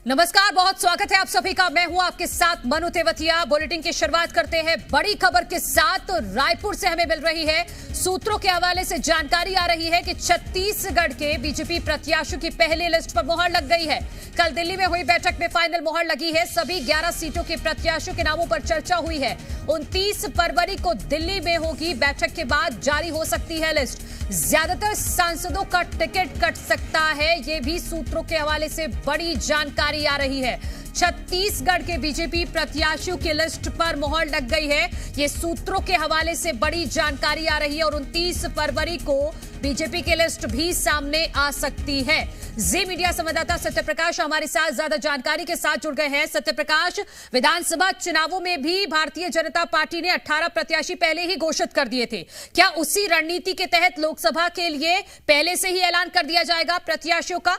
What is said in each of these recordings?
नमस्कार, बहुत स्वागत है आप सभी का। मैं हूं आपके साथ मनु तेवतिया। बुलेटिन की शुरुआत करते हैं बड़ी खबर के साथ। तो रायपुर से हमें मिल रही है, सूत्रों के हवाले से जानकारी आ रही है कि छत्तीसगढ़ के बीजेपी प्रत्याशियों की पहली लिस्ट पर मुहर लग गई है। कल दिल्ली में हुई बैठक में फाइनल मुहर लगी है। सभी 11 सीटों के प्रत्याशियों के नामों पर चर्चा हुई है। 29 फरवरी को दिल्ली में होगी बैठक के बाद जारी हो सकती है लिस्ट। ज्यादातर सांसदों का टिकट कट सकता है, ये भी सूत्रों के हवाले से बड़ी जानकारी आ रही है। छत्तीसगढ़ के बीजेपी प्रत्याशियों की लिस्ट पर मुहर लग गई है, ये सूत्रों के हवाले से बड़ी जानकारी आ रही है। और 29 फरवरी को बीजेपी की लिस्ट भी सामने आ सकती है। जी मीडिया संवाददाता सत्यप्रकाश हमारे साथ ज्यादा जानकारी के साथ जुड़ गए हैं। सत्यप्रकाश, विधानसभा चुनावों में भी भारतीय जनता पार्टी ने 18 प्रत्याशी पहले ही घोषित कर दिए थे। क्या उसी रणनीति के तहत लोकसभा के लिए पहले से ही ऐलान कर दिया जाएगा प्रत्याशियों का?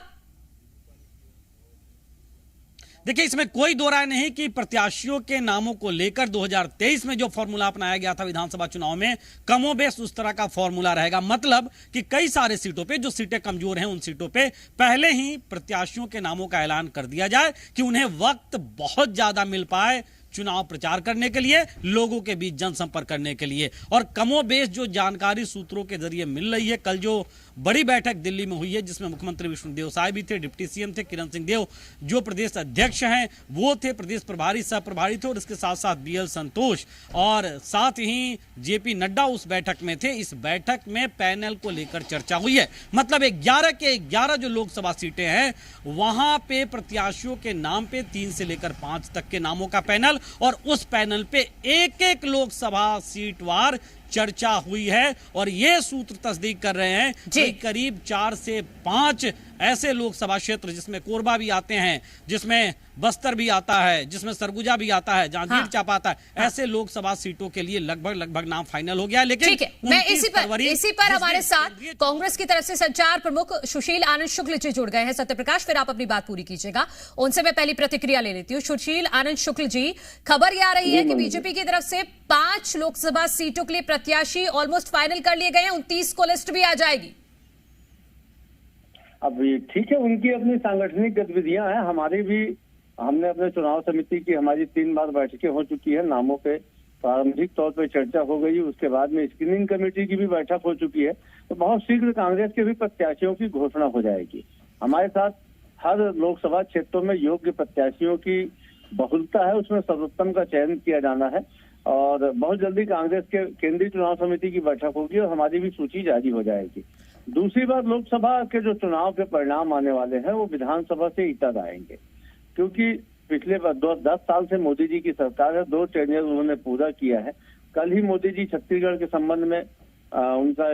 देखिए, इसमें कोई दो राय नहीं कि प्रत्याशियों के नामों को लेकर 2023 में जो फॉर्मूला अपनाया गया था विधानसभा चुनाव में, कमोबेश उस तरह का फॉर्मूला रहेगा। मतलब कि कई सारे सीटों पे, जो सीटें कमजोर हैं, उन सीटों पे पहले ही प्रत्याशियों के नामों का ऐलान कर दिया जाए कि उन्हें वक्त बहुत ज्यादा मिल पाए चुनाव प्रचार करने के लिए, लोगों के बीच जनसंपर्क करने के लिए। और कमोबेश जो जानकारी सूत्रों के जरिए मिल रही है, कल जो बड़ी बैठक दिल्ली में हुई है जिसमें मुख्यमंत्री विष्णुदेव साय भी थे, डिप्टी सीएम थे, किरण सिंहदेव जो प्रदेश अध्यक्ष हैं वो थे, प्रदेश प्रभारी सह प्रभारी थे, और इसके साथ साथ बीएल संतोष और साथ ही जेपी नड्डा उस बैठक में थे। इस बैठक में पैनल को लेकर चर्चा हुई है। मतलब 11 के 11 जो लोकसभा सीटें हैं वहां पे प्रत्याशियों के नाम पे 3 से लेकर 5 तक के नामों का पैनल, और उस पैनल पे एक एक लोकसभा सीट वार चर्चा हुई है। और ये सूत्र तस्दीक कर रहे हैं कि करीब 4 से 5 ऐसे लोकसभा क्षेत्र जिसमें कोरबा भी आते हैं, जिसमें बस्तर भी आता है, जिसमें सरगुजा भी आता है, जांजगीर चांपा आता है, ऐसे लोकसभा सीटों के लिए लगभग नाम फाइनल हो गया। लेकिन ठीक है, मैं इसी पर हमारे साथ कांग्रेस की तरफ से संचार प्रमुख सुशील आनंद शुक्ल जी जुड़ गए हैं। सत्यप्रकाश, फिर आप अपनी बात पूरी कीजिएगा, उनसे मैं पहली प्रतिक्रिया ले लेती हूँ। सुशील आनंद शुक्ल जी, खबर यह आ रही है कि बीजेपी की तरफ से 5 लोकसभा सीटों के लिए प्रत्याशी ऑलमोस्ट फाइनल कर लिए गए हैं। 29 को लिस्ट भी आ जाएगी। अब ठीक है, उनकी अपनी सांगठनिक गतिविधियां हैं, हमारी भी। हमने अपने चुनाव समिति की हमारी 3 बार बैठकें हो चुकी है, नामों पे प्रारंभिक तौर पे चर्चा हो गई, उसके बाद में स्क्रीनिंग कमेटी की भी बैठक हो चुकी है। तो बहुत शीघ्र कांग्रेस के भी प्रत्याशियों की घोषणा हो जाएगी। हमारे साथ हर लोकसभा क्षेत्रों में योग्य प्रत्याशियों की बहुलता है, उसमें सर्वोत्तम का चयन किया जाना है। और बहुत जल्दी कांग्रेस के केंद्रीय चुनाव समिति की बैठक होगी और हमारी भी सूची जारी हो जाएगी। दूसरी बात, लोकसभा के जो चुनाव के परिणाम आने वाले हैं वो विधानसभा से इतर आएंगे, क्योंकि पिछले 10 साल से मोदी जी की सरकार है, 2 टेन्योर उन्होंने पूरा किया है। कल ही मोदी जी छत्तीसगढ़ के संबंध में उनका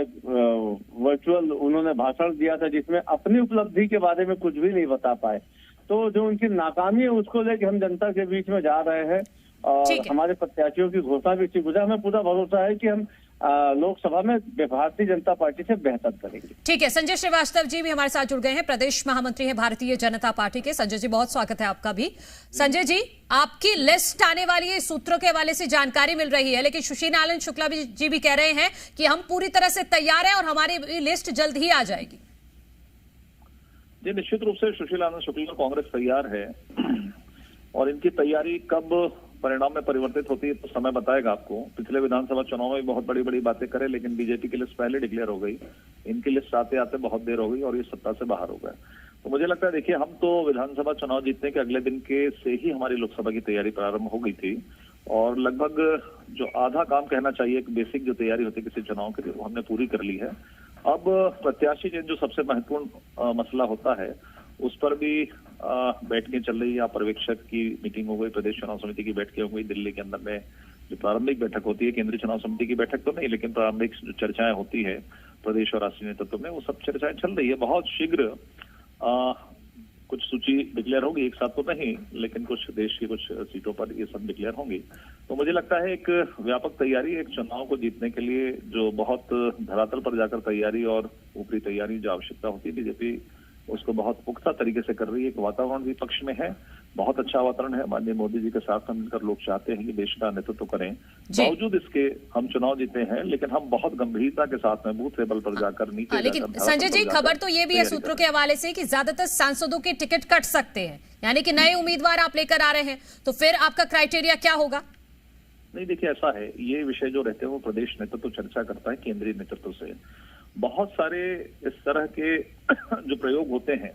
वर्चुअल उन्होंने भाषण दिया था, जिसमें अपनी उपलब्धि के बारे में कुछ भी नहीं बता पाए। तो जो उनकी नाकामी है उसको लेकर हम जनता के बीच में जा रहे हैं और हमारे प्रत्याशियों की घोषणा भी ठीक हो जाए। हमें पूरा भरोसा है कि हम लोकसभा में भारतीय जनता पार्टी से बेहतर करेंगे। ठीक है, संजय श्रीवास्तव जी भी हमारे साथ जुड़ गए हैं, प्रदेश महामंत्री हैं भारतीय जनता पार्टी के। संजय जी, बहुत स्वागत है आपका भी। संजय जी, आपकी लिस्ट आने वाली है, सूत्रों के हवाले से जानकारी मिल रही है, लेकिन सुशील आनंद शुक्ला जी भी कह रहे हैं कि हम पूरी तरह से तैयार हैं और हमारी लिस्ट जल्द ही आ जाएगी। जी, निश्चित रूप से सुशील आनंद शुक्ला कांग्रेस तैयार है, और इनकी तैयारी कब परिणाम में परिवर्तित होती है तो समय बताएगा आपको। पिछले विधानसभा चुनाव में बहुत बड़ी बड़ी बातें करे, लेकिन बीजेपी की लिस्ट पहले डिक्लेयर हो गई, इनकी लिस्ट आते आते बहुत देर हो गई और ये सत्ता से बाहर हो गए। तो मुझे लगता है, देखिए, हम तो विधानसभा चुनाव जीतने के अगले दिन के से ही हमारी लोकसभा की तैयारी प्रारंभ हो गई थी, और लगभग जो आधा काम कहना चाहिए, एक बेसिक जो तैयारी होती है किसी चुनाव के लिए, वो हमने पूरी कर ली है। अब प्रत्याशी चयन जो सबसे महत्वपूर्ण मसला होता है, उस पर भी बैठकें चल रही है। पर्यवेक्षक की मीटिंग हो गई, प्रदेश चुनाव समिति की बैठकें हो गई दिल्ली के अंदर में। जो प्रारंभिक बैठक होती है, केंद्रीय चुनाव समिति की बैठक तो नहीं, लेकिन प्रारंभिक जो चर्चाएं होती है प्रदेश और राष्ट्रीय नेतृत्व में, वो सब चर्चाएं चल रही है। बहुत शीघ्र कुछ सूची डिक्लेयर होगी, एक साथ तो नहीं, लेकिन कुछ देश की कुछ सीटों पर ये सब डिक्लेयर होंगी। तो मुझे लगता है एक व्यापक तैयारी, एक चुनाव को जीतने के लिए जो बहुत धरातल पर जाकर तैयारी और ऊपरी तैयारी जो आवश्यकता होती है, बीजेपी उसको बहुत पुख्ता तरीके से कर रही है। एक वातावरण भी पक्ष में है, बहुत अच्छा वातावरण है। माननीय मोदी जी के साथ मिलकर लोग चाहते हैं कि देश का नेतृत्व करें। बावजूद इसके हम चुनाव जीते हैं, लेकिन हम बहुत गंभीरता के साथ में बूथ लेवल पर जाकर नीचे लेकिन संजय जी, खबर तो ये भी है सूत्रों के हवाले से कि ज्यादातर सांसदों के टिकट कट सकते हैं, यानी कि नए उम्मीदवार आप लेकर आ रहे हैं, तो फिर आपका क्राइटेरिया क्या होगा? नहीं, देखिए ऐसा है, ये विषय जो रहते हैं वो प्रदेश नेतृत्व चर्चा करता है केंद्रीय नेतृत्व से। बहुत सारे इस तरह के जो प्रयोग होते हैं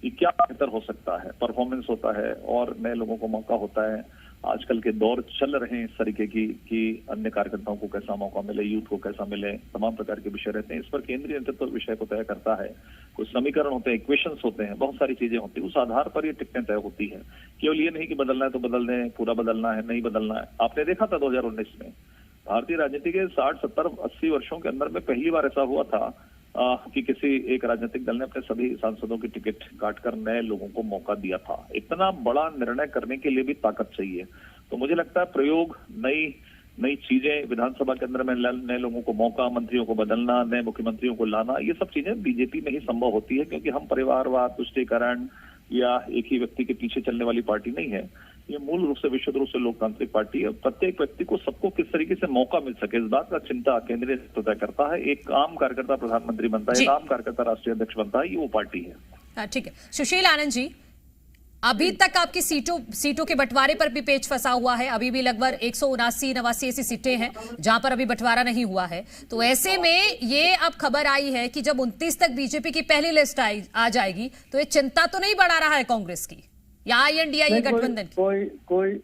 कि क्या बेहतर हो सकता है, परफॉर्मेंस होता है और नए लोगों को मौका होता है। आजकल के दौर चल रहे हैं इस तरीके की कि अन्य कार्यकर्ताओं को कैसा मौका मिले, यूथ को कैसा मिले, तमाम प्रकार के विषय रहते हैं। इस पर केंद्रीय नेतृत्व विषय को तय करता है। कुछ समीकरण होते हैं, इक्वेशंस होते हैं, बहुत सारी चीजें होती है। उस आधार पर ये टिकटें तय होती है। केवल ये नहीं कि बदलना है तो बदल दें, पूरा बदलना है नहीं बदलना है। आपने देखा था 2019 में भारतीय राजनीति के 60, 70, 80 वर्षों के अंदर में पहली बार ऐसा हुआ था कि किसी एक राजनीतिक दल ने अपने सभी सांसदों की टिकट काटकर नए लोगों को मौका दिया था। इतना बड़ा निर्णय करने के लिए भी ताकत चाहिए। तो मुझे लगता है प्रयोग, नई चीजें, विधानसभा के अंदर में नए लोगों को मौका, मंत्रियों को बदलना, नए मुख्यमंत्रियों को लाना, ये सब चीजें बीजेपी में ही संभव होती है, क्योंकि हम परिवारवाद, तुष्टीकरण या एक ही व्यक्ति के पीछे चलने वाली पार्टी नहीं है। ये मूल रूप से विशुद्ध रूप से लोकतांत्रिक पार्टी है। प्रत्येक व्यक्ति को, सबको किस तरीके से मौका मिल सके, इस बात का चिंता केंद्रीय नेतृत्व तय करता है। एक आम कार्यकर्ता प्रधानमंत्री बनता है, एक आम कार्यकर्ता राष्ट्रीय अध्यक्ष बनता है, ये वो पार्टी है। ठीक है सुशील आनंद जी, अभी तक आपकी सीटों के बंटवारे पर भी पेच फंसा हुआ है। अभी भी लगभग 179 ऐसी सीटें हैं जहां पर अभी बंटवारा नहीं हुआ है। तो ऐसे में ये अब खबर आई है कि जब 29 तक बीजेपी की पहली लिस्ट आ जाएगी तो ये चिंता तो नहीं बढ़ा रहा है कांग्रेस की या INDIA गठबंधन की?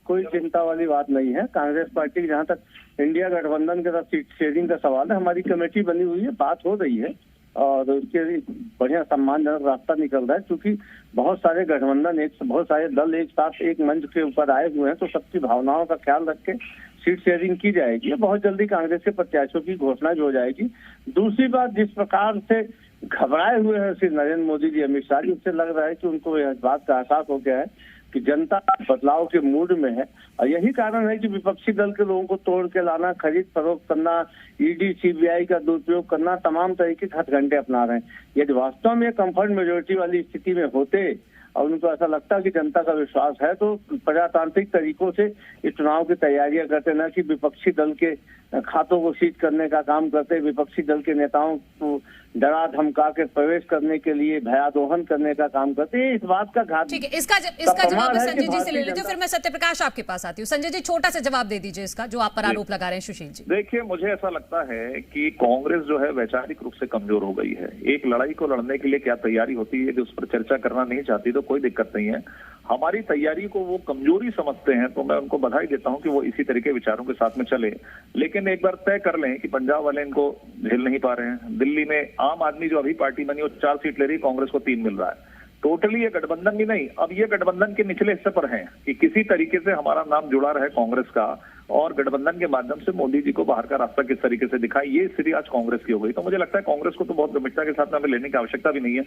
कोई चिंता वाली बात नहीं है। कांग्रेस पार्टी जहां तक इंडिया गठबंधन के साथ सीट शेयरिंग का सवाल है, हमारी कमेटी बनी हुई है, बात हो रही है और उसके बढ़िया सम्मानजनक रास्ता निकल रहा है। क्योंकि बहुत सारे गठबंधन, बहुत सारे दल एक साथ एक मंच के ऊपर आए हुए हैं, तो सबकी भावनाओं का ख्याल रख के सीट शेयरिंग की जाएगी। बहुत जल्दी कांग्रेस के प्रत्याशियों की घोषणा भी हो जाएगी। दूसरी बात, जिस प्रकार से घबराए हुए हैं श्री नरेंद्र मोदी जी, अमित शाह जी, उससे लग रहा है कि उनको इस बात का एहसास हो गया है कि जनता बदलाव के मूड में है। और यही कारण है कि विपक्षी दल के लोगों को तोड़ के लाना, खरीद फरोख्त करना, ED CBI का दुरुपयोग करना, तमाम तरीके के हथकंडे अपना रहे हैं। यदि वास्तव में कंफर्ट मेजोरिटी वाली स्थिति में होते और उनको ऐसा लगता कि जनता का विश्वास है, तो प्रजातांत्रिक तरीकों से इस चुनाव की तैयारियां करते, न कि विपक्षी दल के खातों को सीज करने का काम करते, विपक्षी दल के नेताओं को डरा धमका के प्रवेश करने के लिए भयादोहन करने का काम करते हैं। इस बात का घात। ठीक है, इसका जवाब संजय जी से ले लेते हो, फिर मैं सत्यप्रकाश आपके पास आती हूँ। संजय जी, छोटा सा जवाब दे दीजिए इसका, जो आप पर आरोप लगा रहे हैं सुशील जी। देखिए, मुझे ऐसा लगता है कि कांग्रेस जो है वैचारिक रूप से कमजोर हो गई है। एक लड़ाई को लड़ने के लिए क्या तैयारी होती है, जो उस पर चर्चा करना नहीं चाहती तो कोई दिक्कत नहीं है। हमारी तैयारी को वो कमजोरी समझते हैं, तो मैं उनको बधाई देता हूं कि वो इसी तरह के विचारों के साथ में चले। लेकिन एक बार तय कर लें कि पंजाब वाले इनको झेल नहीं पा रहे हैं, दिल्ली में आम आदमी जो अभी पार्टी बनी वो 4 सीट ले रही, कांग्रेस को 3 मिल रहा है। टोटली ये गठबंधन भी नहीं, अब ये गठबंधन के निचले हिस्से पर है कि किसी तरीके से हमारा नाम जुड़ा रहे कांग्रेस का, और गठबंधन के माध्यम से मोदी जी को बाहर का रास्ता किस तरीके से दिखाए, ये स्थिति आज कांग्रेस की हो गई। तो मुझे लगता है कांग्रेस को तो बहुत गंभीरता के साथ हमें लेने की आवश्यकता भी नहीं है।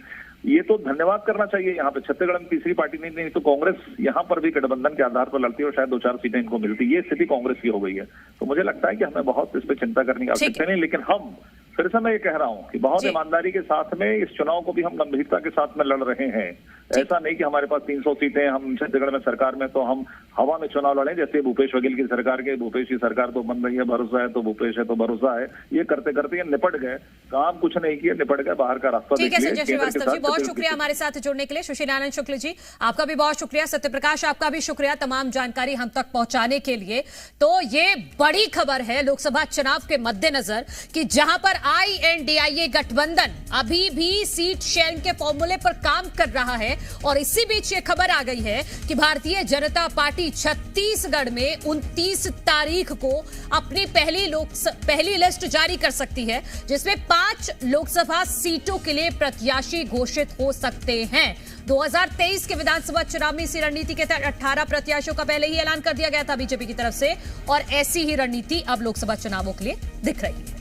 ये तो धन्यवाद करना चाहिए। यहाँ पे छत्तीसगढ़ में तीसरी पार्टी नहीं तो कांग्रेस यहाँ पर भी गठबंधन के आधार पर लड़ती है और शायद 2-4 सीटें इनको मिलती। ये स्थिति कांग्रेस की हो गई है। तो मुझे लगता है कि हमें बहुत इस पर चिंता करने की आवश्यकता नहीं। लेकिन हम फिर से मैं ये कह रहा हूं कि बहुत ईमानदारी के साथ में इस चुनाव को भी हम गंभीरता के साथ में लड़ रहे हैं। ऐसा नहीं कि हमारे पास 300 सीटें, हम छत्तीसगढ़ में सरकार में तो हम हवा में चुनाव लड़ें, जैसे भूपेश बघेल की सरकार के, भूपेश की सरकार तो बन रही है, भरोसा है तो भूपेश है तो भरोसा है, ये करते करते ये निपट गए, काम कुछ नहीं किया, निपट गए, बाहर का रास्ता ठीक है संजय श्रीवास्तव जी, बहुत शुक्रिया हमारे साथ जुड़ने के लिए। सुशील आनंद शुक्ल जी, आपका भी बहुत शुक्रिया। सत्यप्रकाश, आपका भी शुक्रिया तमाम जानकारी हम तक पहुंचाने के लिए। तो ये बड़ी खबर है लोकसभा चुनाव के मद्देनजर कि जहां पर INDIA गठबंधन अभी भी सीट शेयरिंग के फॉर्मूले पर काम कर रहा है, और इसी बीच ये खबर आ गई है कि भारतीय जनता पार्टी छत्तीसगढ़ में 29 तारीख को अपनी पहली लिस्ट जारी कर सकती है, जिसमें 5 लोकसभा सीटों के लिए प्रत्याशी घोषित हो सकते हैं। 2023 के विधानसभा चुनाव में इसी रणनीति के तहत 18 प्रत्याशियों का पहले ही ऐलान कर दिया गया था बीजेपी की तरफ से, और ऐसी ही रणनीति अब लोकसभा चुनावों के लिए दिख रही है।